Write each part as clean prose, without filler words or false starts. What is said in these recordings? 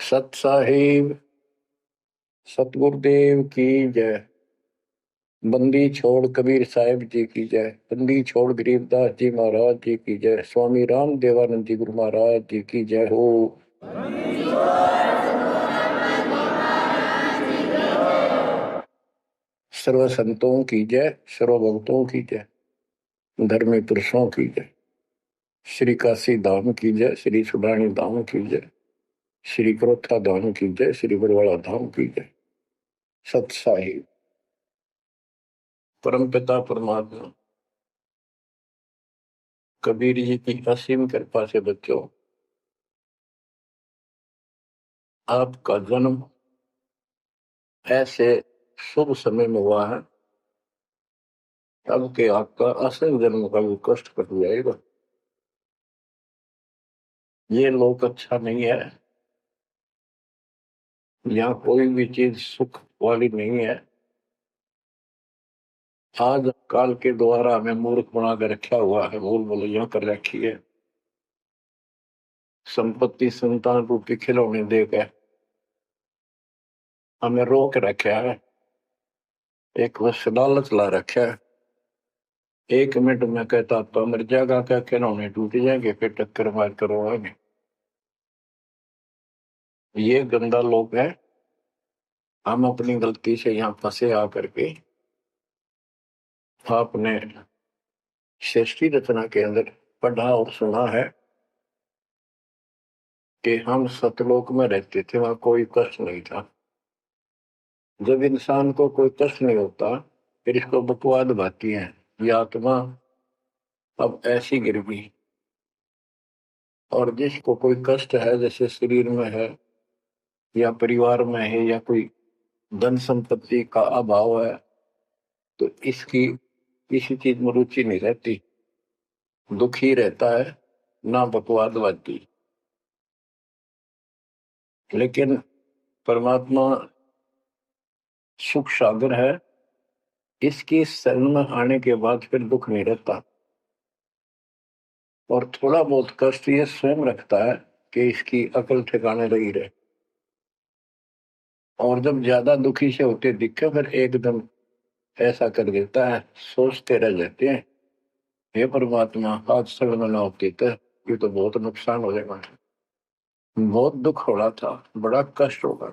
सत साहिब सतगुरुदेव की जय। बंदी छोड़ कबीर साहिब जी की जय। बंदी छोड़ गरीबदास जी महाराज जी की जय। स्वामी राम देवानंद जी गुरु महाराज जी की जय हो। सर्व संतों की जय, सर्व भक्तों की जय, धर्मी पुरुषों की जय। श्री काशी धाम की जय, श्री सुडानी धाम की जय, श्री क्रोथा धाम की जय, श्री बरवाड़ा धाम की जय। सत साहिब परम पिता परमात्मा कबीर जी की असीम कृपा से बच्चों, आपका जन्म ऐसे शुभ समय में हुआ है तब के आपका असल जन्म का भी कष्ट कट जाएगा। ये लोक अच्छा नहीं है, यहाँ कोई भी चीज सुख वाली नहीं है। आज काल के द्वारा हमें मूर्ख बना कर रखा हुआ है, भूल भुलैया कर रखी है। संपत्ति संतान रूपी खिलौने देकर हमें रोक रखा है, एक बस लालच ला रखा है। एक मिनट में कहता तो मर जाएगा, क्या खिलौने टूट जाएंगे, फिर टक्कर मार करवाएंगे। ये गंदा लोग है। हम अपनी गलती से यहाँ फंसे आकर के आपने सृष्टि रचना के अंदर पढ़ा और सुना है कि हम सतलोक में रहते थे, वहां कोई कष्ट नहीं था। जब इंसान को कोई कष्ट नहीं होता फिर इसको बकवाद भाती है, ये आत्मा अब ऐसी गिर गई। और जिसको कोई कष्ट है, जैसे शरीर में है या परिवार में है या कोई धन संपत्ति का अभाव है, तो इसकी किसी चीज में रुचि नहीं रहती, दुखी रहता है, ना बकवाद भाती। लेकिन परमात्मा सुख सागर है, इसकी शरण में आने के बाद फिर दुख नहीं रहता। और थोड़ा बहुत कष्ट ये स्वयं रखता है कि इसकी अकल ठिकाने रही रहे। और जब ज्यादा दुखी से होते दिखे फिर एकदम ऐसा कर देता है, सोचते रह जाते हैं, हे परमात्मा आज शरण न होती तो ये तो बहुत नुकसान हो जाएगा, बहुत दुख हो रहा था, बड़ा कष्ट होगा,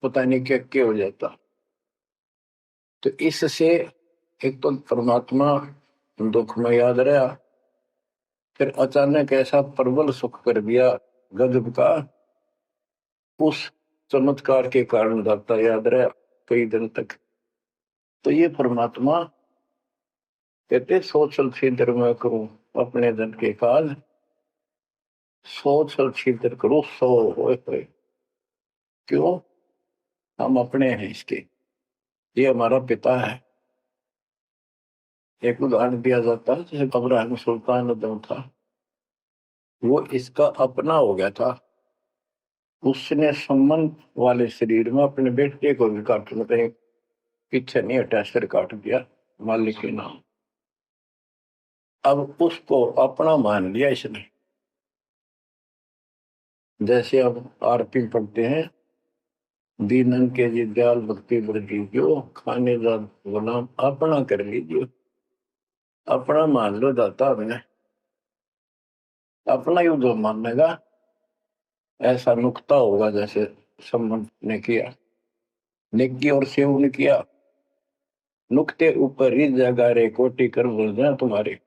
पता नहीं क्या क्या हो जाता। तो इससे एक तो परमात्मा दुख में याद रहा, फिर अचानक ऐसा प्रबल सुख कर दिया गजब का, उस चमत्कार के कारण दाता याद रहा कई दिन तक। तो ये परमात्मा कहते सोचल छिद्र में करूं अपने धन के काज, सोचल छिद्र करूं सो होए। क्यों? हम अपने हैं इसके, ये हमारा पिता है। एक उदाहरण दिया जाता है, जैसे अब्राहम सुल्तान अदम था, वो इसका अपना हो गया था। उसने संबंध वाले शरीर में अपने बेटे को भी काटने पे पीछे नहीं हटा, सिर काट दिया मालिक के नाम। अब उसको अपना मान लिया इसने। जैसे अब आरती पढ़ते हैं, दीनन के जी दयाल भक्ति वृद्धि जो खाने जा गुलाम अपना कर लीजिए, अपना मान लो दाता हमने, अपना ही जो मानेगा ऐसा नुकता होगा। जैसे संबंध ने किया, नेकी और सेव ने किया, नुकते ऊपर ही जगह रे कोटि कर बोल जाए तुम्हारे।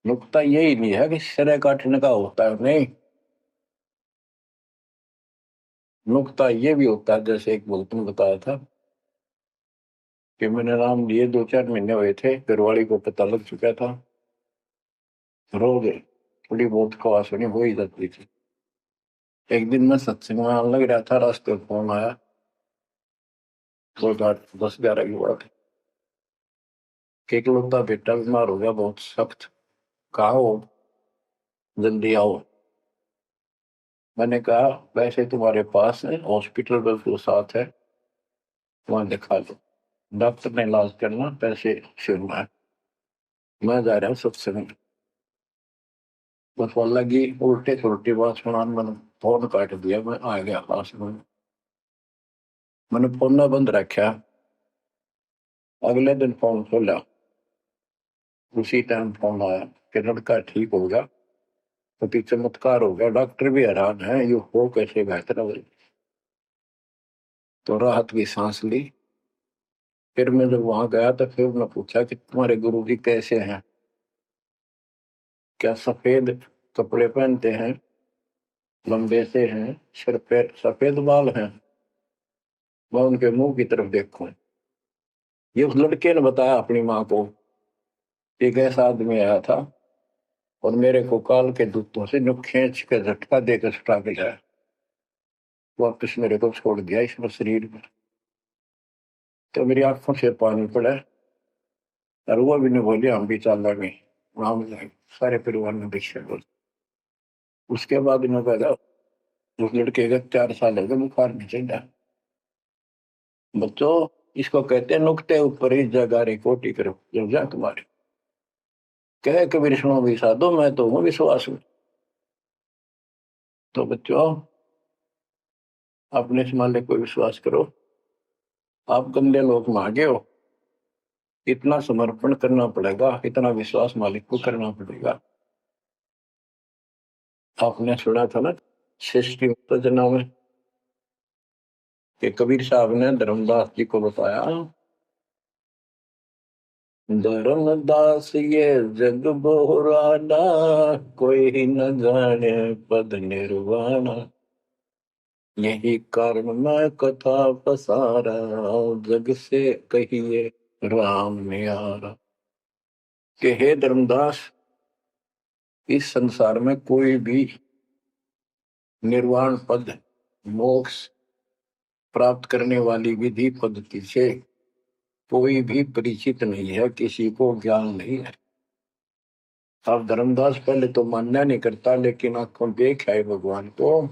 नुकता यही नहीं है कि सिर काटने का होता है, नहीं, नुकता ये भी होता है। जैसे एक भक्त ने बताया था कि मैंने नाम लिए 2-4 महीने हुए थे, घरवाली को पता लग चुका था, रोज थोड़ी बहुत खवास होनी हो ही जाती थी। एक दिन मैं सत्संग में आने लग रहा था, रास्ते में फोन आया, 10-11 की बात है, कि इकलौता बेटा बीमार हो गया बहुत सख्त, कहा हो जल्दी आओ। मैंने कहा वैसे तुम्हारे पास है हॉस्पिटल बिल्कुल साथ है, वहां दिखा दो, डॉक्टर ने इलाज करना, पैसे शुरू है, मैं जा रहा हूँ सत्संग। बस वो लगी उल्टे सुलटी बात सुनाने, मैंने फोन काट दिया, मैं आ गया पास में। मैंने फोन ना बंद रखा। अगले दिन फोन खोला, उसी टाइम फोन आया कि लड़का ठीक हो गया, तो चमत्कार हो गया, डॉक्टर भी हैरान है, ये हो कैसे बेहतर हो। तो राहत की सांस ली। फिर मैं जब वहां गया तो फिर मैं पूछा कि तुम्हारे गुरु जी कैसे हैं, क्या सफेद कपड़े पहनते हैं, लंबे से हैं, सिर पे सफेद बाल हैं। मैं उनके मुंह की तरफ देखूं। ये उस लड़के ने बताया अपनी माँ को, एक ऐसा आदमी आया था और मेरे को काल के दूतों से नु खींच के झटका देकर सुटा के लाया, वापस मेरे को छोड़ दिया इस शरीर में। तो मेरी आंखों से पानी पड़ा और वो भी नहीं बोली, हम भी चल लगे वहां मिला, सारे परिवार ने दीक्षा बोल। उसके बाद मैं कहता, उस लड़के का 4 साल हो गए, बुखार नहीं चढ़ा। बच्चों, इसको कहते हैं नुकते ऊपर ही जगह रे कोटी करो जब जा तुम्हारे। कहे कबीर सुनो भी साधो, मैं तो हूँ विश्वास में। तो बच्चों, अपने से मालिक को विश्वास करो। आप गंदे लोग मांगे हो, इतना समर्पण करना पड़ेगा, इतना विश्वास मालिक को करना पड़ेगा। आपने सुना था ना सृष्टि उत्तेजना में कि कबीर साहब ने धर्मदास जी को बताया, धर्मदास ये जग बोराना, कोई न जाने पद निर्वाणा, यही कारण मैं कथा पसारा, जग से कहिए राम न्यारा। कि हे धर्मदास, इस संसार में कोई भी निर्वाण पद, मोक्ष प्राप्त करने वाली विधि पद्धति से कोई भी परिचित नहीं है, किसी को ज्ञान नहीं है। अब धर्मदास पहले तो मानना नहीं करता, लेकिन आंखों देख आए भगवान को,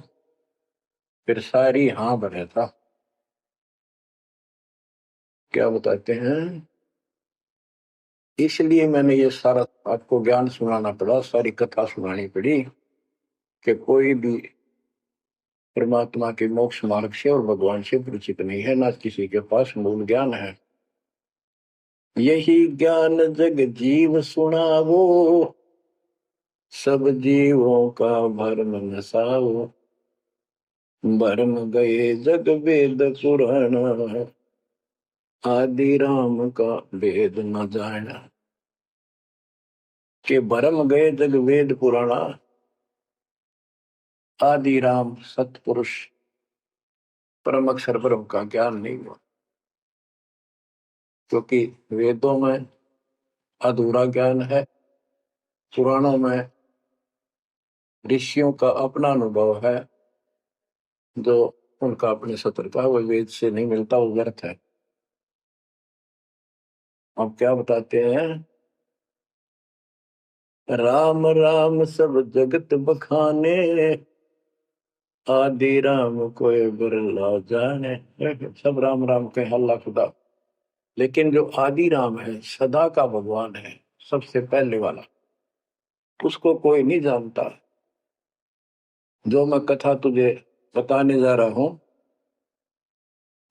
फिर सारी हाँ भरे था। क्या बताते हैं, इसलिए मैंने ये सारा आपको ज्ञान सुनाना पड़ा, सारी कथा सुनानी पड़ी कि कोई भी परमात्मा के मोक्ष मार्ग से और भगवान से परिचित नहीं है, ना किसी के पास मूल ज्ञान है। यही ज्ञान जग जीव सुनावो, सब जीवों का भरम नसाओ, भरम गए जग वेद पुराण, आदि राम का वेद न जाना। के भरम गए जग वेद पुराणा, आदि राम सतपुरुष परम अक्षर ब्रह्म का ज्ञान नहीं हुआ, क्योंकि वेदों में अधूरा ज्ञान है, पुराणों में ऋषियों का अपना अनुभव है, जो उनका अपने सत्र का वो वेद से नहीं मिलता, वो व्यर्थ है। अब क्या बताते हैं, राम राम सब जगत बखाने, आदि राम कोई बिरला जाने। सब राम राम के हल्ला खुदा, लेकिन जो आदि राम है, सदा का भगवान है, सबसे पहले वाला, उसको कोई नहीं जानता। जो मैं कथा तुझे बताने जा रहा हूं,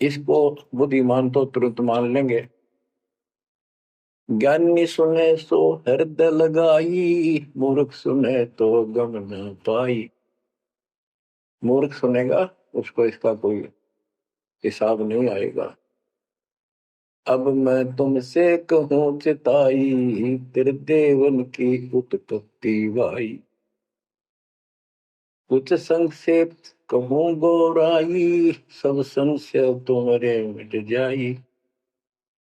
इसको बुद्धिमान तो तुरंत मान लेंगे, ज्ञानी सुने सो हृदय लगाई, मूर्ख सुने तो गम न पाई। मूर्ख सुनेगा, उसको इसका कोई हिसाब नहीं आएगा। अब मैं तुमसे कहूं चिताई, तेरे देवन की उत्पत्ति वाई, कुछ संक्षेप कहूं गौराई, सब संशय तुम्हारे मिट जाई।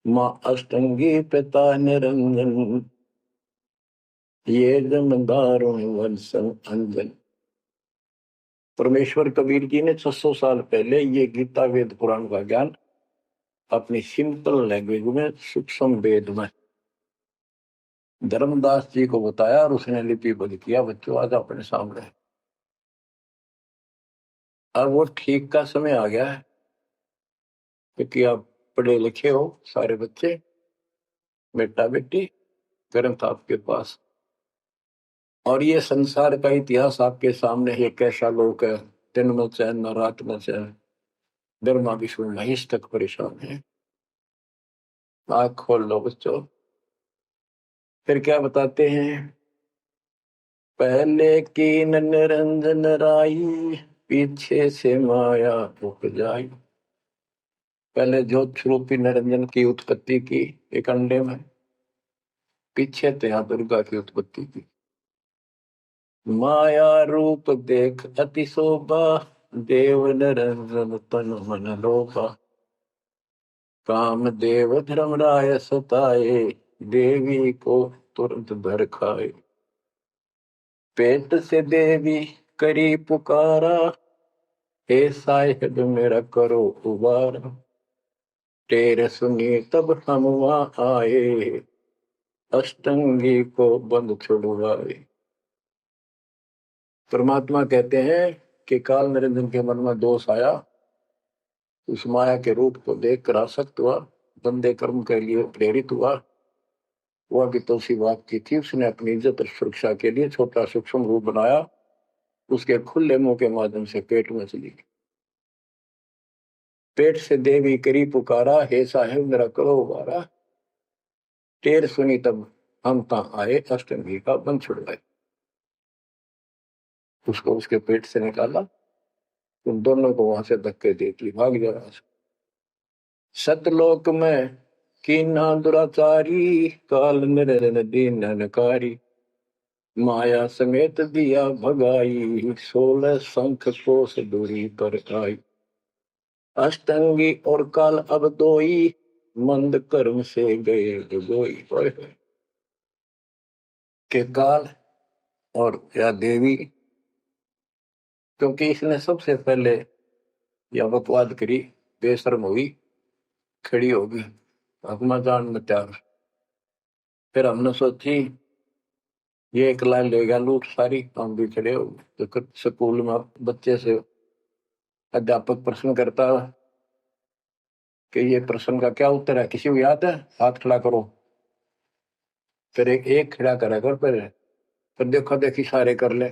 माँ अष्टंगी पिता निरंजन, ये जमदारों वंशन अंजन। परमेश्वर कबीर जी ने 600 साल पहले ये गीता वेद पुराण का ज्ञान अपनी सिंपल लैंग्वेज में, सूक्ष्म वेद में धर्मदास जी को बताया और उसने लिपिबद्ध किया। बच्चों, आज अपने सामने। अब वो ठीक का समय आ गया है, क्योंकि आप पढ़े लिखे हो सारे बच्चे, बेटा बेटी, ग्रंथ आपके पास, और ये संसार का इतिहास आपके सामने है, कैसा लोक है, दिन में चैन न रात में चैन, ब्रह्मा विष्णु महेश तक परेशान है। आँख खोल लो बच्चों। फिर क्या बताते हैं, पहले की निरंजन राई, पीछे से माया उपजाई। पहले ज्योत स्वरूपी निरंजन की उत्पत्ति की एक अंडे में, पीछे त्या दुर्गा की उत्पत्ति की। माया रूप देख अति शोभा, देव निरंजन तन मन लोभा। काम देव धर्मराय सताए, देवी को तुरंत भर खाए। पेट से देवी करी पुकारा, हे साहिब मेरा करो उबारा। तेरे सुनी तब हम वहां आए, अष्टंगी को बंद छुड़वाए। परमात्मा कहते हैं कि काल निरंजन के मन में दोष आया, उस माया के रूप को देखकर आसक्त हुआ, बंदे कर्म के लिए प्रेरित हुआ। वह भी तो सी बात की थी, उसने अपनी इज्जत और सुरक्षा के लिए छोटा सूक्ष्म रूप बनाया, उसके खुले मुंह के माध्यम से पेट में चली गई। पेट से देवी करी पुकारा, हे साहेब मेरा करो उबारा। टेर सुनी तब हम तहाँ आए, अष्टंगी का बंध छुड़वाए। उसको उसके पेट से निकाला, उन दोनों को वहां से धक्के देती भाग जाए। सतलोक में कीना दुराचारी, काल निरंजन दीन नकारी। माया समेत दिया भगाई, 16 शंख कोस दूरी पर आई। अष्टंगी और काल अब दोई, मंद कर्म से गए डुबोई। के काल और या देवी, क्योंकि इसने सबसे पहले यह बकवाद करी, बेशर्म हुई, खड़ी होगी अपना जान में त्याग। फिर हमने सोची ये एक लाइन लेगा लूट सारी, हम भी खड़े हो। तो स्कूल में बच्चे से अध्यापक प्रश्न करता कि ये प्रश्न का क्या उत्तर है, किसी को याद है, हाथ खड़ा करो। फिर एक खड़ा करा कर, फिर देखो देखी सारे कर ले,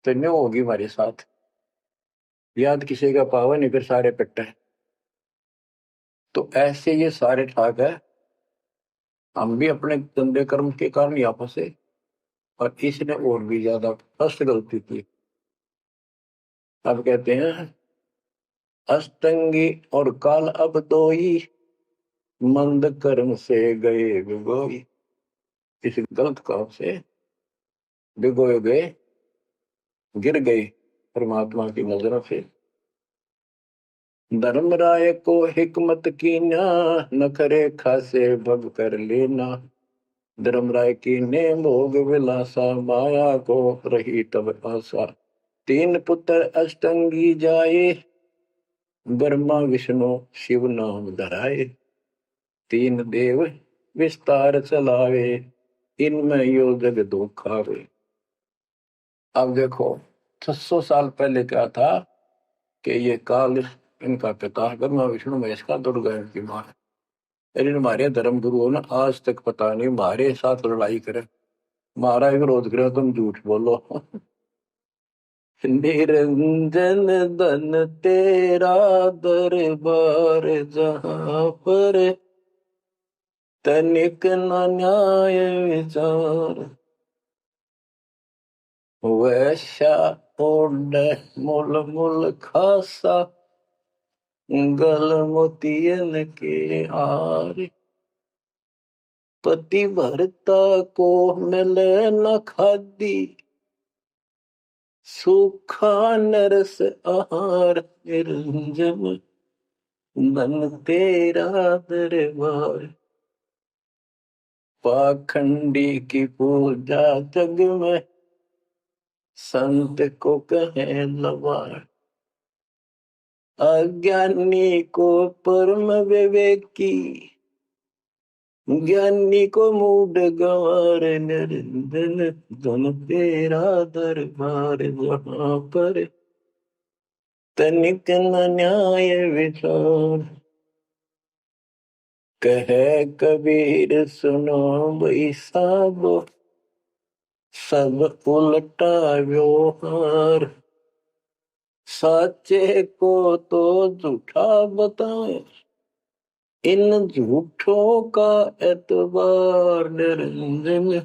तो न्यू होगी हमारे साथ। याद किसी का पावा नहीं, फिर सारे पिट्टे। तो ऐसे ये सारे ठाक है, हम भी अपने गंदे कर्म के कारण यहाँ फंसे, और इसने और भी ज्यादा फर्स्ट गलती की। अब कहते हैं अष्टंगी और काल अब दोई, मंद कर्म से गए भिगोई। इस गलत काम से भिगोए गए, गिर गए परमात्मा की नजरों से। धर्मराय को हिकमत कीना, नखरे खासे भग कर लेना। धर्मराय की ने भोग विलासा, माया को रही तब आशा। 3 पुत्र अष्टंगी जाए, ब्रह्मा विष्णु शिव नाम धराए। 3 देव विस्तार चलावे, इनमें यो जग धोखावे। अब देखो 600 साल पहले क्या था कि ये काल इनका पिता ब्रह्मा विष्णु महेश का दुर्गा की मां है। लेकिन हमारे धर्म गुरुओं ने आज तक पता नहीं हमारे साथ लड़ाई करे, हमारा विरोध करे, तुम झूठ बोलो। निरंजन धन तेरा दरबार, जहां पर तनिक न न्याय विचार। वैश्या ओढ़ मुल मुल खासा, गल मोतियन के हार। पति भरता को मिले न खादी, सूखा नरस आहार। निरंजन धन तेरा दरबार, पाखंडी की पूजा जग में, संत को कहे लवार। अज्ञानी को परम विवेकी, ज्ञानी को मूड गंवार। निरंजन धन तेरा दरबार, जहां पर तनिक न न्याय विचार। कहे कबीर सुनो भाई साबो, सब उल्टा व्यवहार। सच्चे को तो झूठा बताए, इन झूठों का एतबार निरंजन,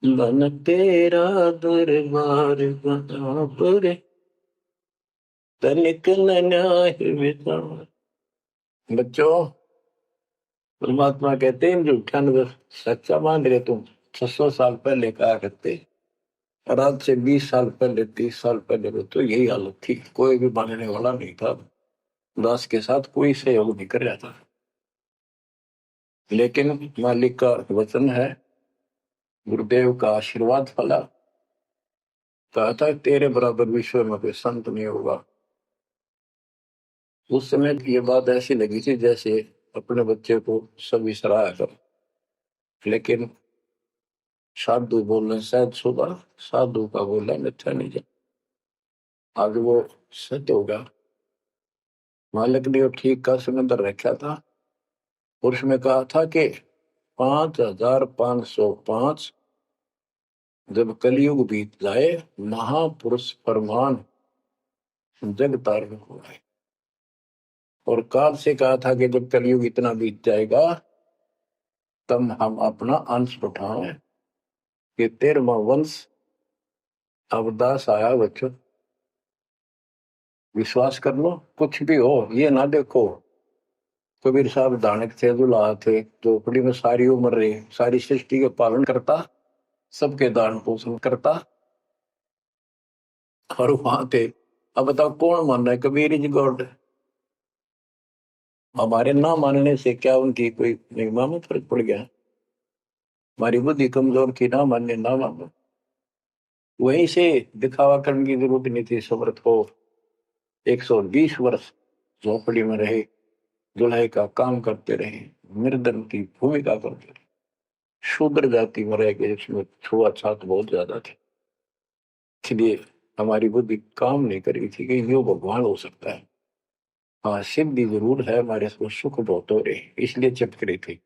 बन तेरा दरबार बना पर तनिक न न्याय विचार। बच्चों, परमात्मा कहते हैं झूठा न सच्चा मान रहे तुम। 600 साल पहले कहा करते, और आज से 20 साल पहले 30 साल पहले तो यही हालत थी, कोई भी मानने वाला नहीं था, दास के साथ कोई सहयोग नहीं कर रहा था। लेकिन मालिक का वचन है, गुरुदेव का आशीर्वाद फला, कहा था तेरे बराबर विश्व में कोई संत नहीं होगा। उस समय ये बात ऐसी लगी थी जैसे अपने बच्चे को सभी सराहा कर। लेकिन साधु बोलने शायद सुबह, साधु का बोलना मिथ्या नहीं जा, आगे वो सत्य होगा। मालिक ने ठीक का समंदर रखा था, और उसमें कहा था कि 5505 जब कलयुग बीत जाए, महापुरुष फरमान जग तारण हो गए। और काल से कहा था कि जब कलयुग इतना बीत जाएगा, तब हम अपना अंश उठाएं कि 13वां वंश अवदास आया। बच्चों, विश्वास कर लो, कुछ भी हो ये ना देखो। कबीर साहब दानक थे, दुल्हा थे, झोपड़ी में सारी उम्र रहे, सारी सृष्टि के पालन करता, सबके दान पोषण करता, और वहां थे। अब बताओ कौन मान रहा है? Kabir is God. हमारे ना मानने से क्या उनकी कोई महिमा में फर्क पड़ गया? हमारी बुद्धि कमजोर की, ना मानने ना मानो। वहीं से दिखावा करने की जरूरत नहीं थी। समर्थ हो 120 वर्ष झोपड़ी में रहे, दुल्हे का काम करते रहे, निर्धन की भूमिका करते रहे, शूद्र जाति में रह गए, जिसमें छुआछूत बहुत ज्यादा थी। इसलिए हमारी बुद्धि काम नहीं कर रही थी कि यो भगवान हो सकता है। हाँ, सिद्धि जरूर है, हमारे को सुख बहुत हो रहे, इसलिए चिपक रही थी।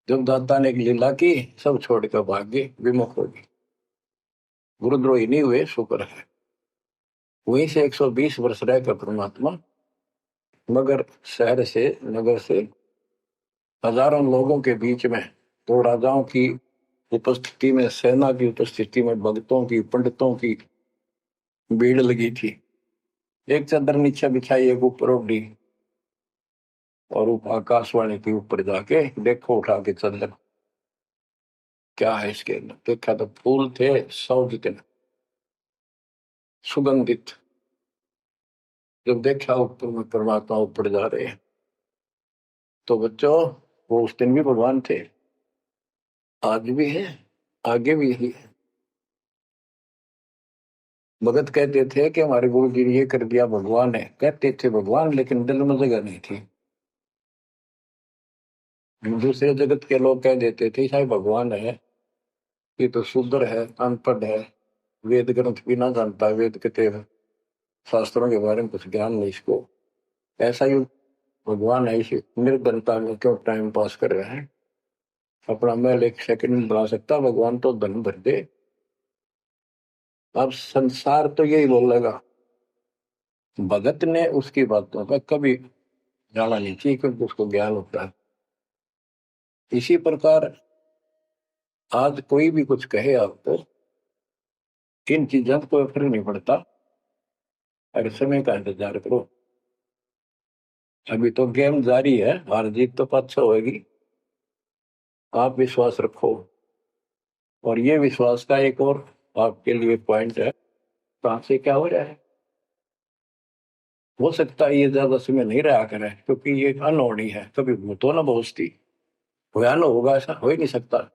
जब दाता ने एक लीला की, सब छोड़कर भाग गए, विमुख हो गए, गुरुद्रोही नहीं हुए, शुक्र है। वहीं से 120 वर्ष रहकर परमात्मा मगर शहर से, नगर से, हजारों लोगों के बीच में, तो राजाओं की उपस्थिति में, सेना की उपस्थिति में, भक्तों की, पंडितों की भीड़ लगी थी। एक चादर नीचे बिछाई, एक ऊपर ओढ़ी, और आकाशवाणी के ऊपर जाके देखो उठा के चादर, क्या है इसके अंदर? देखा तो फूल थे 100 जितने, सुगंधित। जब देखा ऊपर में परमात्मा ऊपर जा रहे हैं, तो बच्चों वो उस दिन भी भगवान थे, आज भी है, आगे भी है। भगत कहते थे कि हमारे गुरु जी ने ये कर दिया, भगवान है। कहते थे भगवान, लेकिन दिल में जगह नहीं थी। दूसरे जगत के लोग कह देते थे साहब भगवान है, ये तो शूद्र है, अनपढ़ है, वेद ग्रंथ भी ना जानता, वेद के शास्त्रों के बारे में कुछ ज्ञान नहीं इसको, ऐसा ही भगवान है, इसी निर्धनता में क्यों टाइम पास कर रहे हैं? अपना महल एक सेकंड में बना सकता भगवान, तो धन भर दे। अब संसार तो यही बोलेगा। भगत ने उसकी बातों का कभी जाना नहीं चाहिए, क्योंकि उसको ज्ञान होता है। इसी प्रकार आज कोई भी कुछ कहे आपको, इन चीजों को कोई फर्क नहीं पड़ता, अगर समय का इंतजार करो। अभी तो गेम जारी है, हार जीत तो पाछो होगी, आप विश्वास रखो। और ये विश्वास का एक और आपके लिए पॉइंट है, कहां से क्या हो रहा है। हो सकता है ये ज्यादा समय नहीं रहा करे, क्योंकि ये अनहोनी है, कभी भूतो ना भोजती, भयान होगा, ऐसा हो ही नहीं सकता।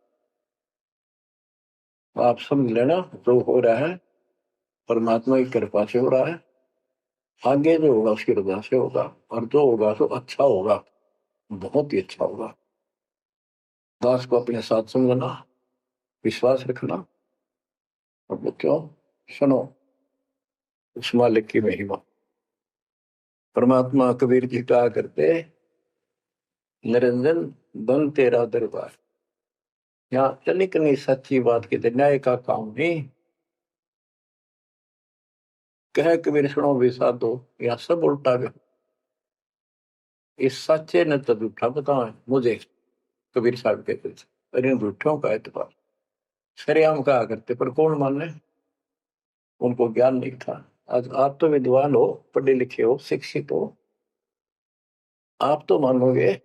आप समझ लेना, जो हो रहा है परमात्मा की कृपा से हो रहा है, आगे जो होगा उसकी रजा से होगा, और जो होगा तो अच्छा होगा, बहुत ही अच्छा होगा। दास को अपने साथ समझना, विश्वास रखना, और बच्चों सुनो उस मालिक की महिमा। परमात्मा कबीर जी कहा करते, निरंजन बन तेरा दरबार। यहाँ तनिक नहीं सच्ची बात की न्याय का काम नहीं, कह कबीर सुनो भी साधो, या सब उल्टा गया। इस सच्चे ने तो झूठा बताओ मुझे, कबीर साहब कहते थे, अरे झूठों का एतबार सरेआम कहा करते, पर कौन माने, उनको ज्ञान नहीं था। आज आप तो विद्वान हो, पढ़े लिखे हो, शिक्षित हो, आप तो मानोगे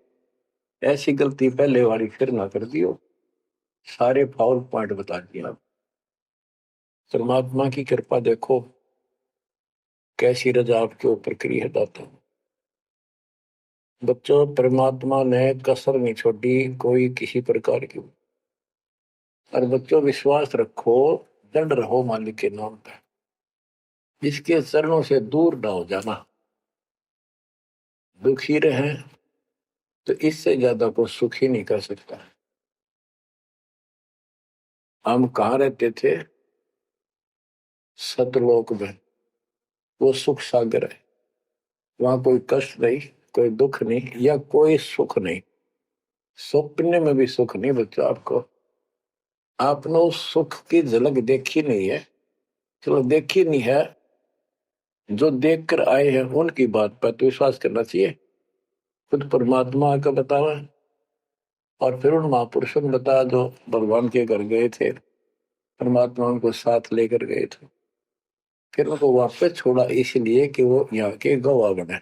ऐसी गलती पहले वाली फिर ना कर दियो। सारे फाउल पॉइंट बता दिया। परमात्मा की कृपा देखो कैसी रजा आपके ऊपर करी है दाता। बच्चों, परमात्मा ने कसर नहीं छोड़ी कोई किसी प्रकार की। और बच्चों विश्वास रखो, दृढ़ रहो मालिक के नाम पर, इसके चरणों से दूर ना हो जाना। दुखी रहे तो इससे ज्यादा को सुखी नहीं कर सकता। हम कहाँ रहते थे? सतलोक में। वो सुख सागर है, वहां कोई कष्ट नहीं, कोई दुख नहीं, या कोई सुख नहीं। स्वप्न में भी सुख नहीं बच्चों आपको। आपने उस सुख की झलक देखी नहीं है, चलो देखी नहीं है, जो देख कर आए हैं उनकी बात पर तो विश्वास करना चाहिए। खुद परमात्मा का बतावा, और फिर उन महापुरुषों ने बताया जो भगवान के घर गए थे, परमात्मा उनको साथ लेकर गए थे, फिर उनको वापस छोड़ा इसलिए कि वो यहाँ के गवाह बने।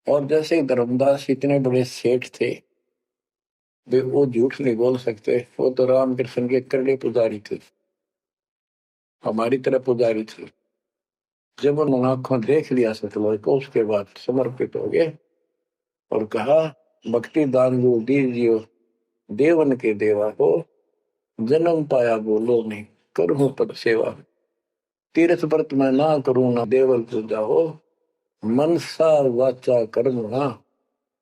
और जैसे धर्मदास इतने बड़े सेठ थे, वे वो झूठ नहीं बोल सकते, वो तो रामकृष्ण के करड़े पुजारी थे, हमारी तरह पुजारी थे। जब उन्होंने आंखों देख लिया सतलोक को, उसके बाद समर्पित हो गए और कहा, भक्ति दान जो दीजियो देवन के देवा हो, जन्म पाया बोलो नहीं करूं पद सेवा। तीर्थ व्रत में ना करूं ना देवल पूजा हो, मनसा वाचा कर्म ना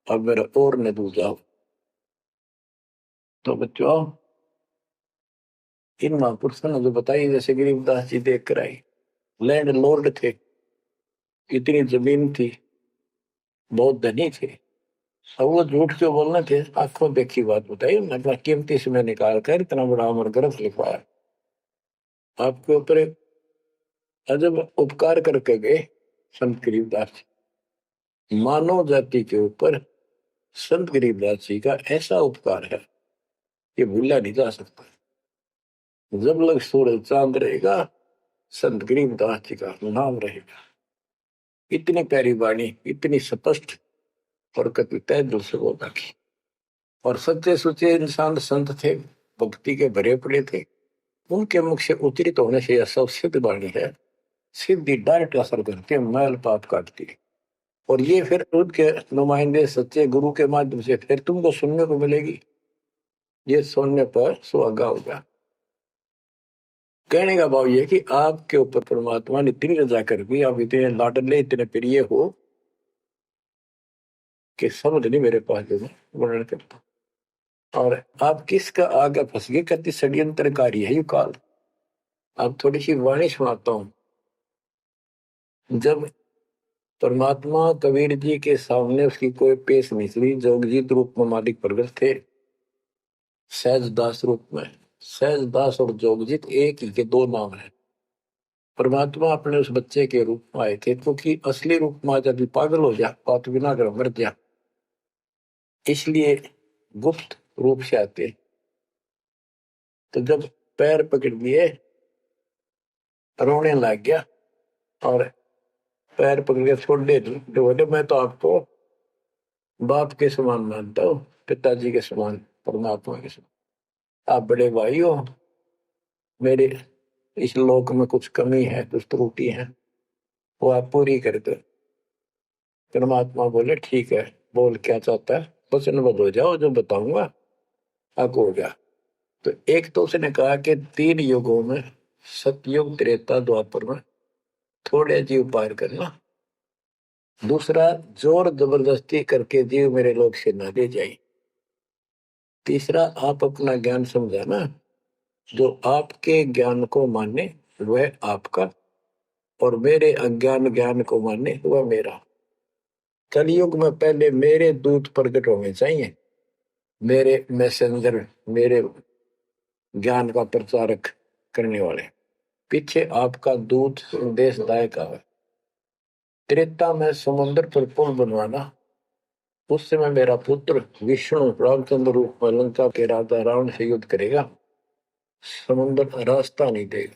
अब मेरा और न दूजा हो। तो बच्चों, इन महापुरुषों ने जो बताई, जैसे गरीबदास जी देख कर आई, लैंड लॉर्ड थे, इतनी जमीन थी, बहुत धनी थे, अब वो झूठ क्यों बोलने थे? आंखों देखी बात बताई, अपना कीमती समय निकाल कर इतना बड़ा अमर ग्रंथ लिखवाया। आपके ऊपर एक अजब उपकार करके गए संत गरीबदास जी। मानव जाति के ऊपर संत गरीबदास जी का ऐसा उपकार है, ये भूला नहीं जा सकता। जब लग सूरज चांद रहेगा, संत गरीबदास जी का नाम रहेगा। इतनी प्यारी वाणी, इतनी स्पष्ट और कति तय दिल से बोला की। और सच्चे सुचे इंसान संत थे, भक्ति के भरे पड़े थे, उनके मुख से उच्चरित होने से यह सब सिद्ध वाणी है, सिद्धि डायरेक्ट असर करती है, मैल पाप काटती है। और ये फिर उनके नुमाइंदे सच्चे गुरु के माध्यम से फिर तुमको सुनने को मिलेगी। ये सुनने पर सुहागा होगा। कहने का भाव ये कि आपके ऊपर परमात्मा ने इतनी रजा कर दी, आप इतने लाडले इतने प्रिय हो कि समझ नहीं मेरे पास जो वर्णन करता। और आप किसका आगे फंस गए, कति षड्यंत्रकारी है ये काल। आप थोड़ी सी वाणी सुनाता हूं। जब परमात्मा कबीर जी के सामने उसकी कोई पेश नहीं थी, जोगजीत रूप में मालिक प्रगट थे, सहज दास रूप में। सहज दास और जोगजीत एक ही के दो नाम है। परमात्मा अपने उस बच्चे के रूप में आए थे, क्योंकि असली रूप में जब पागल हो जा, बात बिना कर मर जा, इसलिए गुप्त रूप से आते। तो जब पैर पकड़ लिए, रोने लग गया और पैर पकड़ के छोड़ दे, बोले मैं तो आपको बाप के समान मानता हूँ, पिताजी के समान, परमात्मा के समान। आप बड़े भाई हो, मेरे इस लोक में कुछ कमी है, कुछ त्रुटि है, वो आप पूरी कर दो। परमात्मा बोले ठीक है, बोल क्या चाहता है, वचनबद्ध हो जाओ, जो बताऊंगा आप हो गया। तो एक तो उसने कहा कि 3 युगों में, सतयुग त्रेता द्वापर में थोड़े जीव पार करना। दूसरा, जोर जबरदस्ती करके जीव मेरे लोग से न ले जाए। तीसरा, आप अपना ज्ञान समझाना, जो आपके ज्ञान को माने वह आपका, और मेरे अज्ञान ज्ञान को माने वह मेरा। कलयुग में पहले मेरे दूत प्रकट होने चाहिए, मेरे मैसेंजर, मेरे ज्ञान का प्रचारक करने वाले। पीछे आपका दूत संदेशदायक आवे। त्रेता में समुद्र पर पुल बनवाना। उस समय मेरा पुत्र विष्णु रामचंद्र रूप में लंका के राजा रावण से युद्ध करेगा, समुद्र रास्ता नहीं देगा।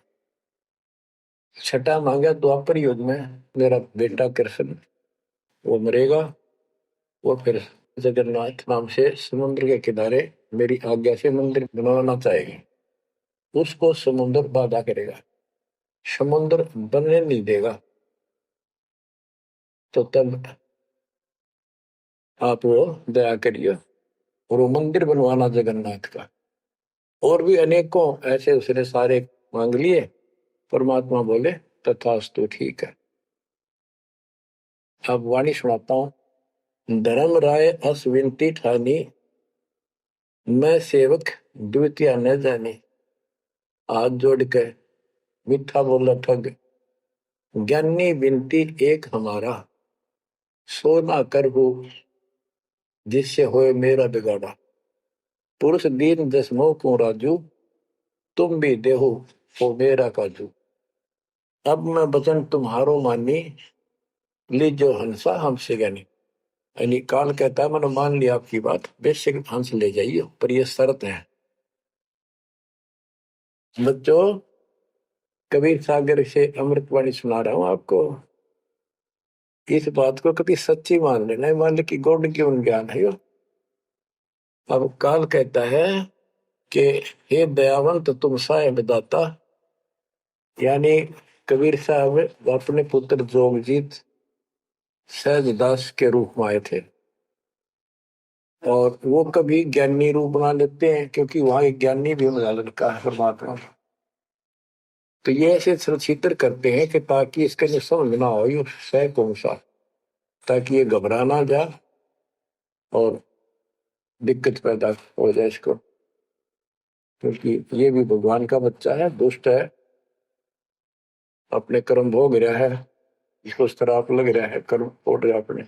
छठा मांगा द्वापर युग में मेरा बेटा कृष्ण वो मरेगा, वो फिर जगन्नाथ नाम से समुद्र के किनारे मेरी आज्ञा से मंदिर बनवाना चाहेगी। उसको समुद्र बाधा करेगा, समुद्र बनने नहीं देगा। तो तब आप वो दया करिए और वो मंदिर बनवाना जगन्नाथ का। और भी अनेकों ऐसे उसने सारे मांग लिए। परमात्मा बोले तथास्तु, ठीक है। अब वाणी सुनाता हूं। धर्म राय अस विनती ठानी, मैं सेवक द्वितीय न जानी। हाथ जोड़ के मीठा बोला ठग, ज्ञानी विनती एक हमारा। सो ना कर हो जिससे होए मेरा बिगाड़ा। पुरुष दीन दस मोह को राजू, तुम भी देहो हो मेरा काजू। अब मैं वचन तुम्हारो मानी, लीजो हंसा हमसे ज्ञानी। यानी काल कहता है मैंने मान लिया आपकी बात, बेशक हंस ले जाइए, पर यह शर्त है। बच्चों, कबीर सागर से अमृतवाणी सुना रहा हूं आपको। इस बात को कभी सच्ची मान लेना, मान ले कि गौड़ क्यों ज्ञान है यो। अब काल कहता है कि हे दयावंत तुम साहेब दाता, यानी कबीर साहब अपने पुत्र जोगजीत सहजदास के रूप में आए थे और वो कभी ज्ञानी रूप बना लेते हैं, क्योंकि वहां एक ज्ञानी भी बना लड़का है परमात्मा। तो ये ऐसे चित्र करते हैं कि ताकि इसका जो समझ ना हो ये सह कौन सा, ताकि ये घबरा ना जाए और दिक्कत पैदा हो जाए इसको। क्योंकि ये भी भगवान का बच्चा है, दुष्ट है, अपने कर्म भोग रहा है, इसको श्राप लग रहा है, कर्म फोड़ रहा अपने।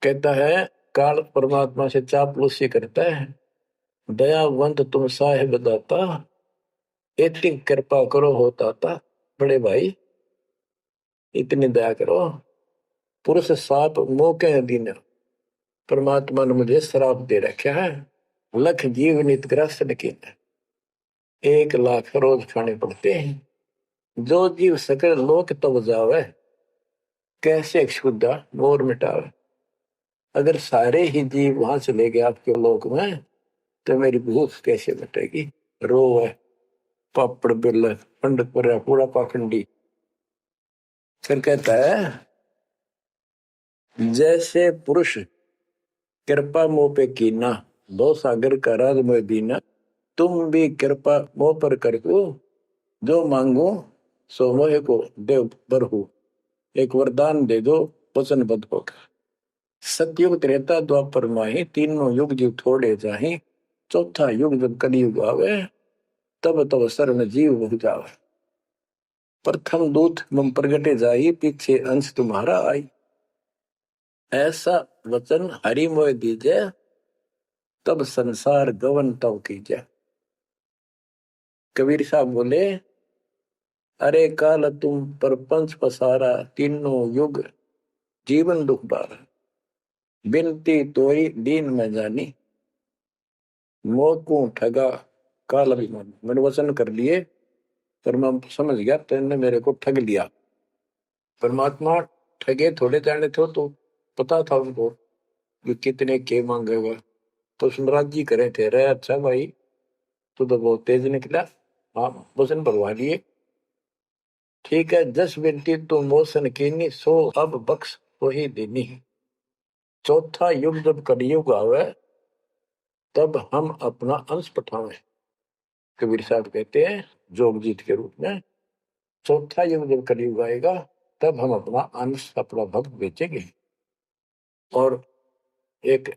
कहता है काल परमात्मा से चापलूसी करता है, दयावंत तुम साहेब दाता, इतनी कृपा करो होता था। बड़े भाई इतनी दया करो। पुरुष साप मौके दिन, परमात्मा ने मुझे श्राप दे रखा है। लख जीव नित ग्रस्त की 1 लाख रोज खाने पड़ते हैं। जो जीव सकल लोक तब जावे, कैसे क्षुदा मोर मिटावे। अगर सारे ही जीव वहां चले गए आपके लोक में, तो मेरी भूख कैसे मिटेगी। रो है पापड़ बिल पंडित पर पूरा पाखंडी। फिर कहता है जैसे पुरुष कृपा मोह पे कीना, दो सागर का राज में दीना। तुम भी कृपा मोह पर कर दो, जो मांगो सो मोह को देव बरहु। एक वरदान दे दो वचनबद्ध होकर। सतयुग त्रेता द्वापर माही, तीनों युग जीव थोड़े जाही। चौथा युग जब कलयुग आवे, तब तब शरण जीव हो जावे। प्रथम दूत मम प्रगटे जाई, पीछे अंश तुम्हारा आई। ऐसा वचन हरि मोह दीजे, तब संसार गवन तव कीजे। कबीर साहब बोले अरे काल तुम परपंच पसारा, तीनों युग जीवन दुख बारा। बिनती तोई दीन में जानी, मोह को ठगा काल अभिमान। मैंने वचन कर लिए पर मैं समझ गया तेने मेरे को ठग लिया। परमात्मा ठगे थोड़े जाने थे, तो पता था उनको कि कितने के मांगेगा। तो सुनराज जी करे थे, रे अच्छा भाई तू तो बहुत तेज निकला, हाँ वचन भरवा लिए। ठीक है, 10 बिनती तू मोसन कीनी, सो अब बख्श वही देनी। चौथा युग जब कलयुग आवे, तब हम अपना अंश पठावे। कबीर साहब कहते हैं जोगजीत के रूप में, चौथा युग जब कलयुग आएगा, तब हम अपना अंश अपना भक्त बेचेंगे और एक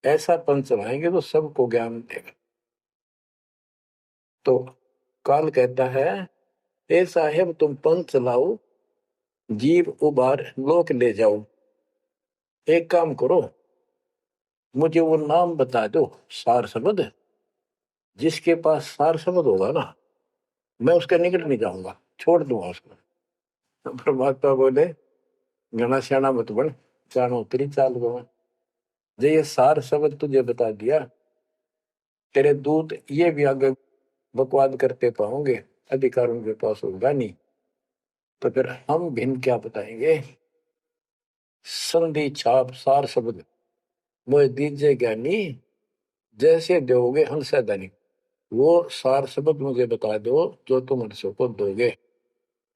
ऐसा पंच चलाएंगे तो सबको ज्ञान देगा। तो काल कहता है ए साहेब तुम पंथ चलाओ, जीव उबार लोक ले जाओ। एक काम करो, मुझे वो नाम बता दो सार शब्द, जिसके पास सार शब्द होगा ना, मैं उसके निकट नहीं जाऊंगा, छोड़ दूंगा उसको। तो परमात्मा बोले घना श्याणा मत बन, जानो तेरी चाल गवा। जो ये सार शब्द तुझे बता दिया, तेरे दूत ये भी आगे बकवाद करते पाओगे, अधिकार उनके पास होगा नहीं। तो फिर हम भिन्न क्या बताएंगे? संधि छाप सार शब्द मोह दीजिए ज्ञानी, जैसे दोगे हंस धनी। वो सार शब्द मुझे बता दो जो तुम हंसों को दोगे।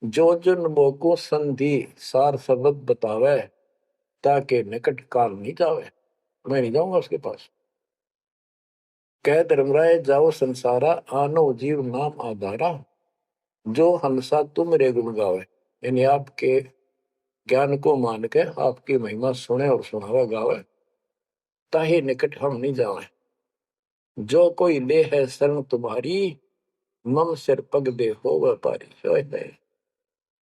जो जन मोको संधि सार शब्द बतावे, ताके निकट काल नहीं जावे, मैं नहीं जाऊंगा उसके पास। कह धर्मराय जाओ संसारा, आनो जीव नाम आधारा। जो हंसा तुम रे गुण गावे, यानी आपके ज्ञान को मान के आपकी महिमा सुने और सुनावे गावे, ताही निकट हम नहीं जावे। जो कोई ले है शरण तुम्हारी, मम सिर पग दे हो व्यापारी।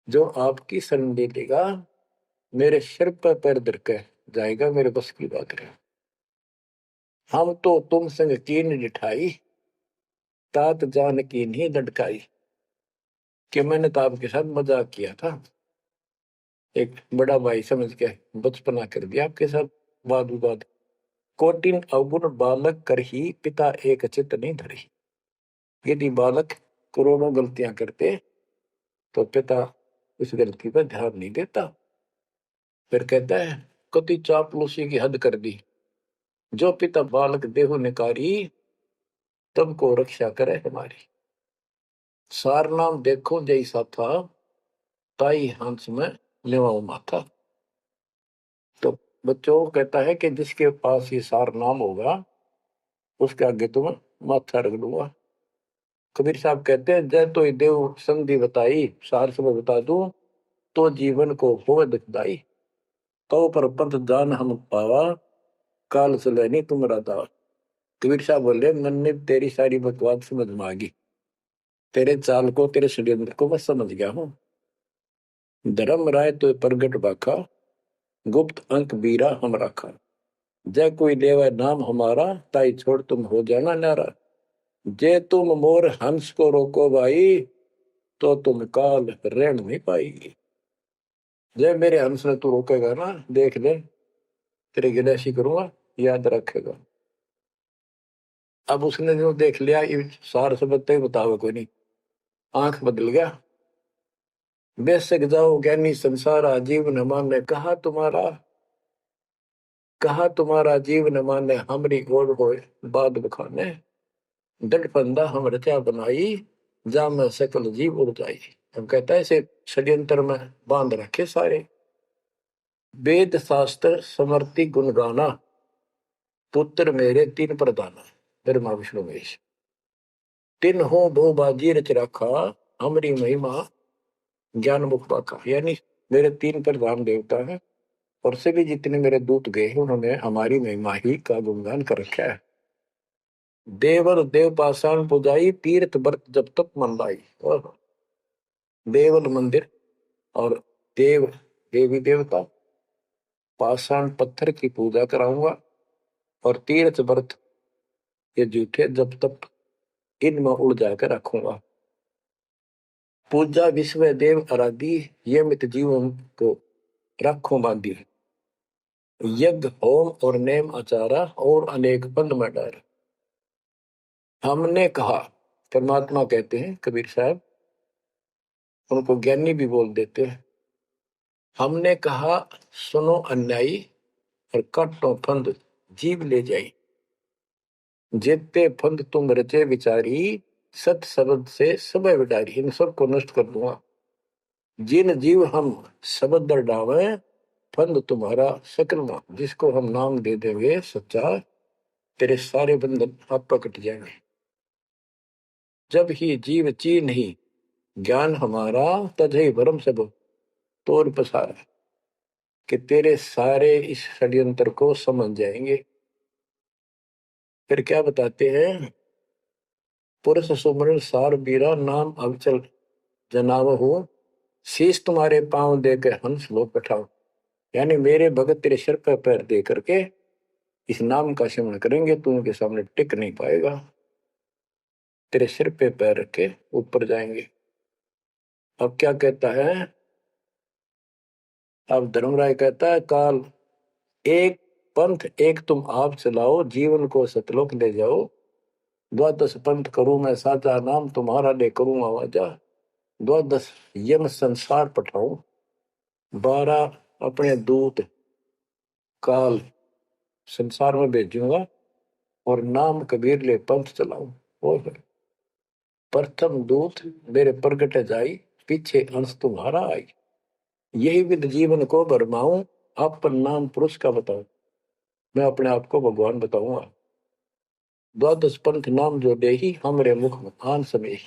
जो आपकी शरण ले लेगा, मेरे सिर पर पैर धर के जाएगा, मेरे बस की बात है। हम तो तुम संग कीन डिठाई, तात जान की नहीं लटकाई। कि मैंने तो आपके साथ मजाक किया था, एक बड़ा भाई समझ के बचपना कर दिया आपके साथ, वाद विवाद। कोटिन अवगुण बालक कर ही, पिता एक चित नहीं धरी। यदि बालक करोड़ों गलतियां करते तो पिता उस गलती पर ध्यान नहीं देता। फिर कहता है कति चापलूसी की हद कर दी, जो पिता बालक देहु निकारी, तब को रक्षा करे हमारी। सार नाम देखो जैसा था, ताई हंस में लेवाओ माथा। तो बच्चों कहता है कि जिसके पास ये सार नाम होगा, उसके आगे तुम माथा रख दूंगा। कबीर साहब कहते हैं जय तो देव संधि बताई, सार सब बता दूं तो जीवन को हो दुखदाई। कहो पर पंथ जान हम पावा, काल चले नहीं तुम्हारा दावा। कबीर साहब बोले मैंने तेरी सारी बकवास समझ में आ गई, तेरे चाल को तेरे षड्यंत्र को मैं समझ गया हूँ। धर्म राय तो प्रगट बाखा, गुप्त अंक बीरा हम रखा। जय कोई लेवा नाम हमारा, ताई छोड़ तुम हो जाना नारा। जे तुम मोर हंस को रोको भाई, तो तुम काल रेण नहीं पाएगी। जय मेरे हंस ने तू रोकेगा ना, देख ले तेरे गिलेशी करूंगा, याद रखेगा। अब उसने जो देख लिया, सार सबद तक बतावे कोई नहीं, आंख बदल गया। बेशक जाओ ज्ञानी संसार, जीव न माने कहा तुम्हारा जीव न माने, हमरी गोड़ हो बाद बखाने। डट फंदा हम रचा बनाई, जा में सकल जीव उड़ जाई। हम कहता है इसे षड्यंत्र में बांध रखे सारे। वेद शास्त्र समर्ति गुण गाना, पुत्र मेरे तीन प्रधाना। ब्रह्मा विष्णु महेश तीन हो भो बाजी रच रखा, हमरी महिमा ज्ञान मुख पाखा। यानी मेरे तीन प्रधान देवता हैं, और सभी जितने मेरे दूत गए हैं उन्होंने हमारी महिमा ही का गुणगान कर रखा है। देवर देव पाषाण पुजाई, तीर्थ व्रत जब तक मन लाई। देवल मंदिर और देव देवी देवता, पाषाण पत्थर की पूजा कराऊंगा, और तीर्थ व्रत ये जूठे जब तक इनमें उड़ जाकर रखूंगा। पूजा विश्व देव आराधी, ये मित जीवन को रखो बांधी। यज्ञ होम और नेम आचारा, और अनेक पंथ में डर। हमने कहा, परमात्मा कहते हैं कबीर साहब, उनको ज्ञानी भी बोल देते हैं। हमने कहा सुनो अन्यायी, और काटो फंद जीव ले जाई। जेते फंद तुम रचे विचारी, सत शब्द से सब विडारी। इन सबको नष्ट कर दूंगा। जिन जीव हम शब्द दर डावे, फंद तुम्हारा सकल ना। जिसको हम नाम दे देंगे सच्चा, तेरे सारे बंधन आप कट जाएंगे। जब ही जीव ची नहीं ज्ञान हमारा, तजहि भरम सब तोर पसारा। कि तेरे सारे इस षड्यंत्र को समझ जाएंगे। फिर क्या बताते हैं, पुरुष सुमरण सार बीरा, नाम अवचल जनाव हो। शीश तुम्हारे पांव देकर हंस लो पठाओ। यानी मेरे भगत तेरे सिर पर पैर दे करके इस नाम का सिमरण करेंगे, तू उनके सामने टिक नहीं पाएगा। तेरे सिर पे पैर रख के ऊपर जाएंगे। अब क्या कहता है, अब धर्मराय कहता है, काल एक पंथ एक तुम आप चलाओ, जीवन को सतलोक ले जाओ। द्वादश पंथ करूं मैं साचा, नाम तुम्हारा ले करूं आवाजा। द्वादश यम संसार पठाऊं, 12 अपने दूत काल संसार में भेजूंगा, और नाम कबीर ले पंथ चलाऊं। और प्रथम दूत मेरे प्रगट जाई, पीछे अंश तुम्हारा आई। यही विद जीवन को भरमाऊं, अपन नाम पुरुष का बताऊं। मैं अपने आप को भगवान बताऊंगा। द्वादश पंथ नाम जो देही, हमरे मुख में आन समय।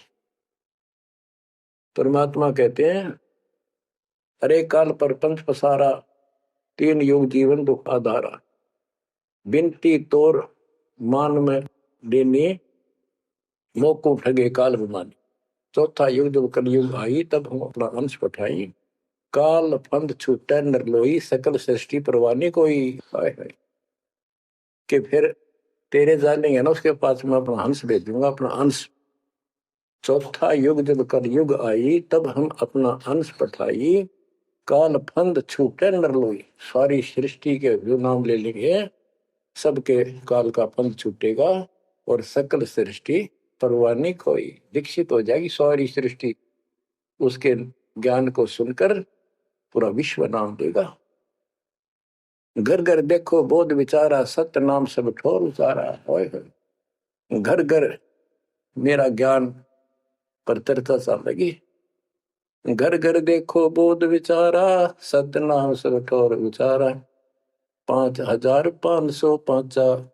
परमात्मा कहते हैं, अरे काल पर पंथ पसारा, 3 युग जीवन दुख आधारा। बिनती तोर मान में देनी, मोको ठगे काल विमानी। चौथा युग जब कलयुग आई, तब हम अपना अंश पठाई। काल फंद छूटे नर लोई, सकल सृष्टि परवानी कोई। हाय हाय, कि फिर तेरे जानेंगे ना उसके पास मैं अपना हंस भेजूंगा, अपना अंश। चौथा युग जब कलयुग आई, तब हम अपना अंश पठाई। काल फंद छूटे नर लोई, सारी सृष्टि के जो नाम ले लेंगे सबके काल का फंद छूटेगा, और सकल सृष्टि परवानी खोई, दीक्षित हो जाएगी सारी सृष्टि। उसके ज्ञान को सुनकर पूरा विश्व नाम देगा। घर घर देखो बोध विचारा, सत्य नाम सब ठोर उचारा। होय घर घर मेरा ज्ञान पर चर्चा चल लगी। घर घर देखो बोध विचारा, सत्य नाम सब ठोर उचारा। 5505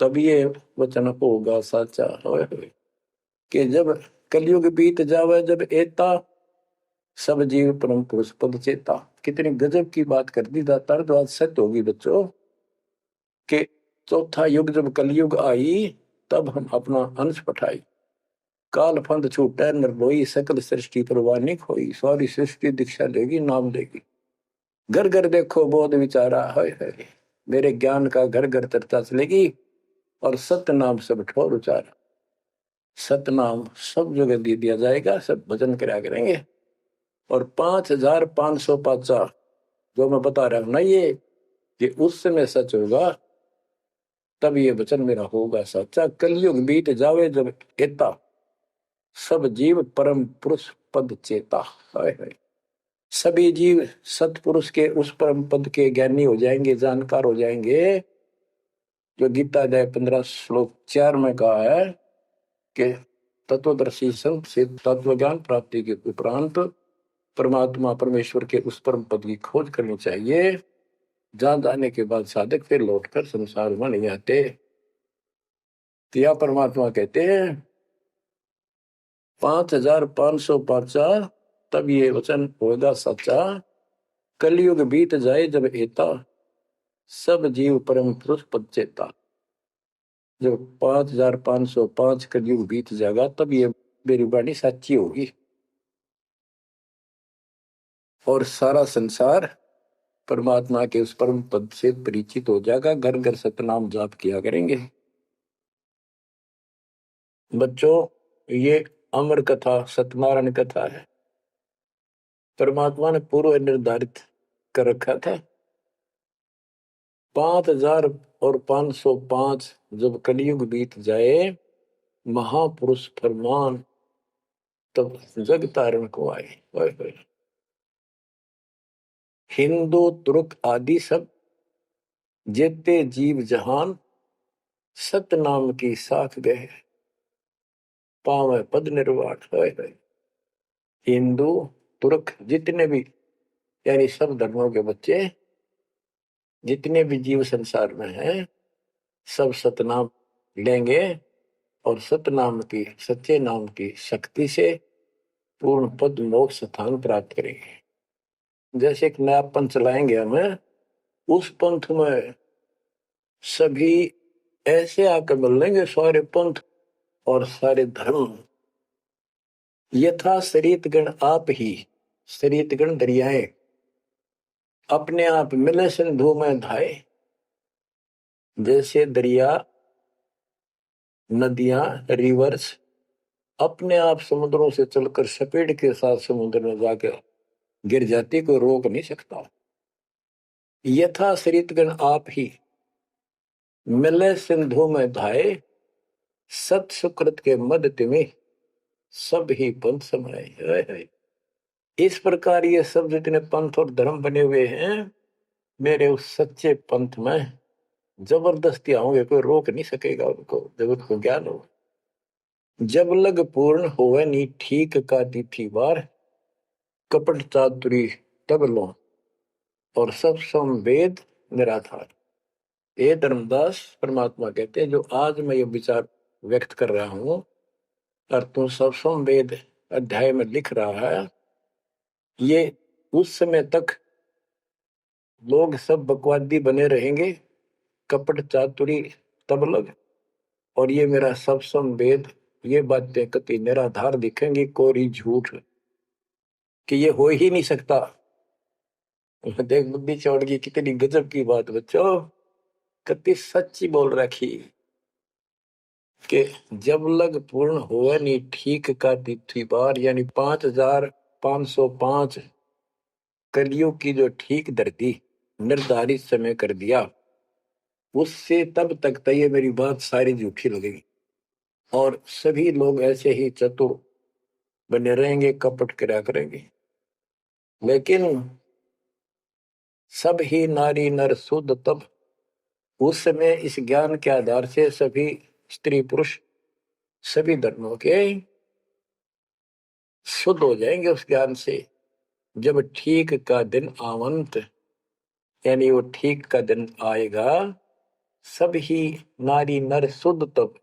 तब ये वचन होगा साचा। होय कि जब कलयुग बीत जावे, जब एता सब जीव परम पुरुष पद चेता। कितनी गजब की बात कर दी दातार, तो आज सत्य होगी बच्चों कि चौथा युग जब कलयुग आई, तब हम अपना अंश पठाई। काल फंद छूटे नर लोई, सकल सृष्टि परवानी खोई। सारी सृष्टि दीक्षा लेगी, नाम लेगी। घर घर देखो बोध विचारा। है मेरे ज्ञान का घर घर चर्चा चलेगी, और सत्य नाम सब ठोर उचारा। सत्य नाम सब जगह दे दिया जाएगा, सब भजन करा करेंगे। और 5505 जो मैं बता रहा हूं ना, ये उस समय सच होगा, तब ये वचन मेरा होगा सच्चा। कलयुग बीत जावे जब एता, सब जीव परम पुरुष पद चेता। है सभी जीव सतपुरुष के उस परम पद के ज्ञानी हो जाएंगे, जानकार हो जाएंगे। जो गीता अध्याय 15 श्लोक 4 में कहा है कि तत्वदर्शी संत से तत्व ज्ञान प्राप्ति के उपरांत परमात्मा परमेश्वर के उस परम पद की खोज करनी चाहिए, जहां जाने के बाद साधक फिर लौटकर संसार में नहीं आते। तो यह परमात्मा कहते हैं 5505 तब ये वचन होगा सच्चा। कलयुग बीत जाए जब एता, सब जीव परम पुरुष पद चेता। जब 5505 कलयुग बीत जाएगा, तब ये मेरी वाणी सच्ची होगी, और सारा संसार परमात्मा के उस परम पद से परिचित हो जाएगा। घर घर सतनाम जाप किया करेंगे। बच्चों, ये अमर कथा सत्यनारायण कथा है। परमात्मा ने पूर्व निर्धारित कर रखा था। 5505 जब कलयुग बीत जाए, महापुरुष फरमान तब जग तारण को आए। हिंदू तुर्क आदि सब जेते जीव जहान, सत्य नाम की साख गए, पावे पद निर्वाण। हिंदू तुर्क जितने भी, यानी सब धर्मों के बच्चे, जितने भी जीव संसार में हैं, सब सतनाम लेंगे, और सतनाम की, सच्चे नाम की शक्ति से पूर्ण पद मोक्ष स्थान प्राप्त करेंगे। जैसे एक नया पंथ चलाएंगे हमें, उस पंथ में सभी ऐसे आकर मिल लेंगे, सारे पंथ और सारे धर्म। यथा शरीत गण आप ही, शरीत गण दरियाएं, अपने आप मिले सिंधु में धाए। जैसे दरिया, नदियां, रिवर्स अपने आप समुद्रों से चलकर सपेट के साथ समुद्र में जाकर गिर जाती, कोई रोक नहीं सकता। यथा सरितगण आप ही मिले सिंधु में धाये, सत सुकृत के मद तिमिह सब ही पंथ समाये। इस प्रकार ये सब जितने पंथ और धर्म बने हुए हैं, मेरे उस सच्चे पंथ में जबरदस्ती आऊंगे, कोई रोक नहीं सकेगा उनको, जगत को ज्ञान हो। जब लग पूर्ण होवे नी ठीक का तिथि बार, कपट चातुरी तब लो और सब संवेद निराधार। ये धर्मदास परमात्मा कहते हैं, जो आज मैं ये विचार व्यक्त कर रहा हूं और तू सब संवेद अध्याय में लिख रहा है, ये उस समय तक लोग सब बकवादी बने रहेंगे, कपट चातुरी तब लग, और ये मेरा सब संवेद, ये बातें कति निराधार दिखेंगी, कोरी झूठ, कि ये हो ही नहीं सकता। देख बुद्धि चौड़ की कितनी गजब की बात बच्चों, कति सच्ची बोल रखी कि जब लग पूर्ण हुआ नहीं ठीक का तिथि बार, यानी 5505 कलियुग की जो ठीक धरती निर्धारित समय कर दिया, उससे तब तक तो ये मेरी बात सारी झूठी लगेगी और सभी लोग ऐसे ही चतुर बने रहेंगे, कपट करा करेंगे। लेकिन सब ही नारी नर शुद्ध तब, उस समय इस ज्ञान के आधार से सभी स्त्री पुरुष सभी धर्मों के शुद्ध हो जाएंगे उस ज्ञान से। जब ठीक का दिन आवंत, यानी वो ठीक का दिन आएगा, सब ही नारी नर शुद्ध तब,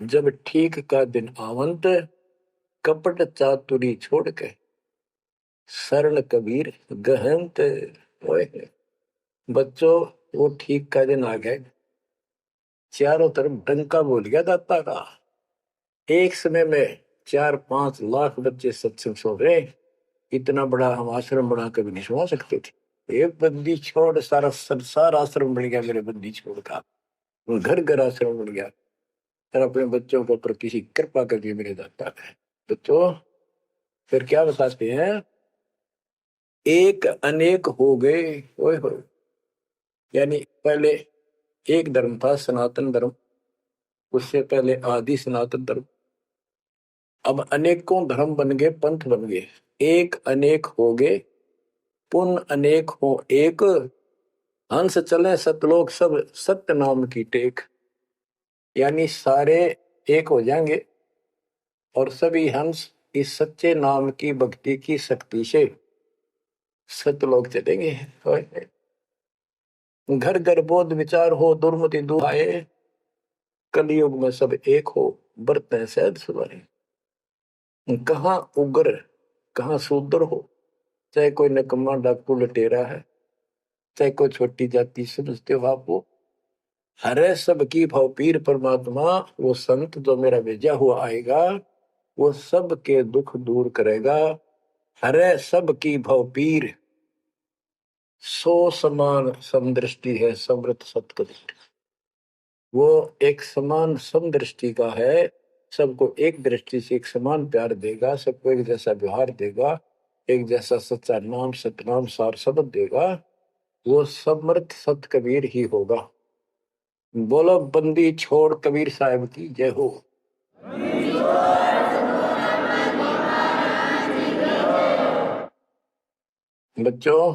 जब ठीक का दिन आवंत, कपट चातुरी छोड़ के शरण कबीर गहंत। बच्चों, वो ठीक का दिन आ गया, चारों तरफ डंका बोल गया दाता का। एक समय में 4-5 लाख बच्चे सत्संग सुन रहे, इतना बड़ा हम आश्रम बना कभी नहीं सुना सकते थे। एक बंदी छोड़ सारा संसार आश्रम बन गया, मेरे बंदी छोड़ का घर घर आश्रम बन गया, और अपने बच्चों के ऊपर किसी कृपा करके मेरे दाता है। बच्चों फिर क्या बताते हैं, एक अनेक हो गए। ओए होए, यानी पहले एक धर्म था सनातन धर्म, उससे पहले आदि सनातन धर्म, अब अनेकों धर्म बन गए, पंथ बन गए। एक अनेक हो गए, पुन अनेक हो एक, हंस चले सतलोक सब सत्य नाम की टेक। यानी सारे एक हो जाएंगे और सभी हंस इस सच्चे नाम की भक्ति की शक्ति से सतलोक चलेंगे। घर घर बोध विचार हो, दुर्मति दूर आए, कलयुग में सब एक हो, बरतें सहज सुधारे। कहाँ उग्र कहाँ शूद्र हो, चाहे कोई नकम्मा डाकू लटेरा है, चाहे कोई छोटी जाति समझते हो आप, वो हरे सब की भाव पीर परमात्मा, वो संत जो मेरा भेजा हुआ आएगा, वो सब के दुख दूर करेगा। हरे सब की भाव पीर, सो समान समदृष्टि है समृत सतकबीर। वो एक समान समदृष्टि का है, सबको एक दृष्टि से एक समान प्यार देगा, सबको एक जैसा व्यवहार देगा, एक जैसा सच्चा नाम सतनाम सार शब्द देगा। वो समर्थ सत कबीर ही होगा। बोलो बंदी छोड़ कबीर साहब की जय हो। बच्चों,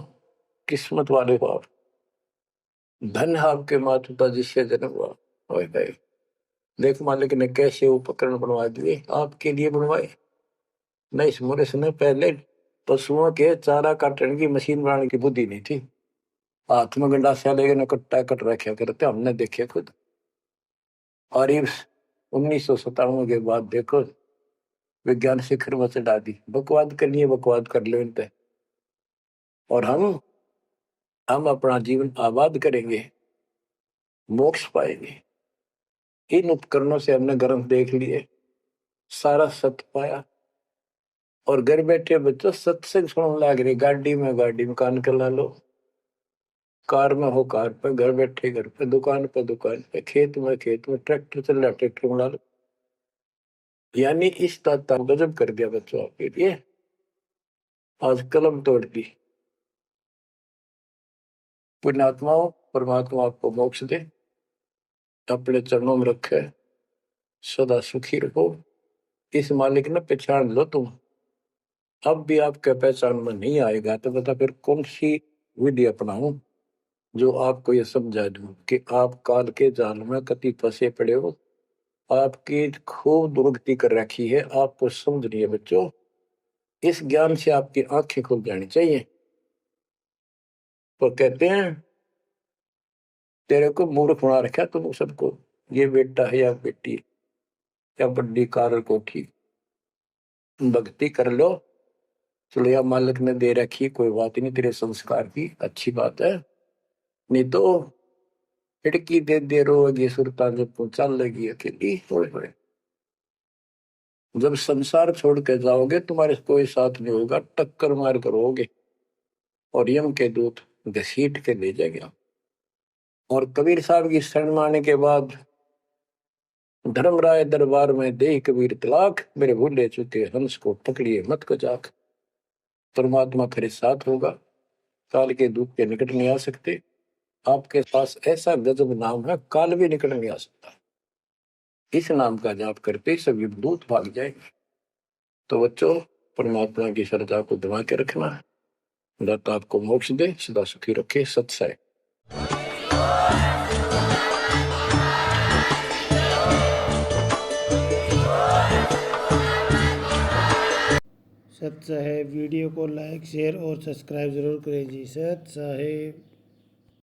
किस्मत वाले हो आप, धन है आपके माता पिता जिससे जन्म हुआ। ओए भाई, देख मालिक ने कैसे उपकरण बनवा दिए, आपके लिए बनवाए। न इस मुरे ने पहले पशुओं के चारा काटने की मशीन बनाने की बुद्धि नहीं थी, हाथ में गंडासा लेके न कट्टा कट रखे करते, हमने देखे खुद। और ये 1997 के बाद देखो विज्ञान शिखर में चढ़ा दी, बकवाद करनी है बकवाद कर लो इन पे, और हम अपना जीवन आबाद करेंगे, मोक्ष पाएंगे। इन उपकरणों से हमने ग्रंथ देख लिए, सारा सत्य पाया, और घर बैठे बच्चों सत्संग सुनने लग रही, गाड़ी में कान के ला लो, कार में हो कार पे, घर बैठे घर पे, दुकान पे दुकान पे, खेत में ट्रैक्टर चल रहा ट्रैक्टर में ला लो। यानी इस दाता गजब कर दिया बच्चों आपके लिए, आज कलम तोड़ दी। पुण्यात्माओं, परमात्मा आपको मोक्ष दे, अपने चरणों में रखे, सदा सुखी रहो। इस मालिक ने पहचान लो तुम। अब भी आपके पहचान में नहीं आएगा तो बता फिर कौन सी विधि अपनाऊं जो आपको ये समझा दूं कि आप काल के जाल में कति फंसे पड़े हो। आपकी खूब दुर्गति कर रखी है, आपको समझ रही है बच्चों। इस ज्ञान से आपकी आंखें खुल जानी चाहिए। तो कहते हैं तेरे को मूर्ख बना रखा तुम सबको, ये बेटा है या बेटी है या बड्डी कार कोठी, भक्ति कर लो। चलो या मालिक ने दे रखी, कोई बात नहीं, तेरे संस्कार की अच्छी बात है। नहीं तो खिड़की दे रोगी सुरता जब पहुंचा लगी अकेली थोड़े थोड़े। जब संसार छोड़ के जाओगे तुम्हारे कोई साथ नहीं होगा, टक्कर मार करोगे और यम के दूत घसीट के ले जाएगा। और कबीर साहब की शरण माने के बाद धर्मराय दरबार में दे कबीर तलाक, मेरे भूले चुके हंस को पकड़िए मत को जाक। परमात्मा तेरे साथ होगा, काल के दूत के निकट नहीं आ सकते। आपके पास ऐसा गजब नाम है, काल भी निकट नहीं आ सकता। इस नाम का जाप करते सभी दूत भाग जाएंगे। तो बच्चों, परमात्मा की श्रद्धा को दबा के रखना है। दाता आपको मोक्ष दे, सदा सुखी रखे। सत्सय। सत साहेब वीडियो को लाइक शेयर और सब्सक्राइब ज़रूर करें जी। सत साहेब।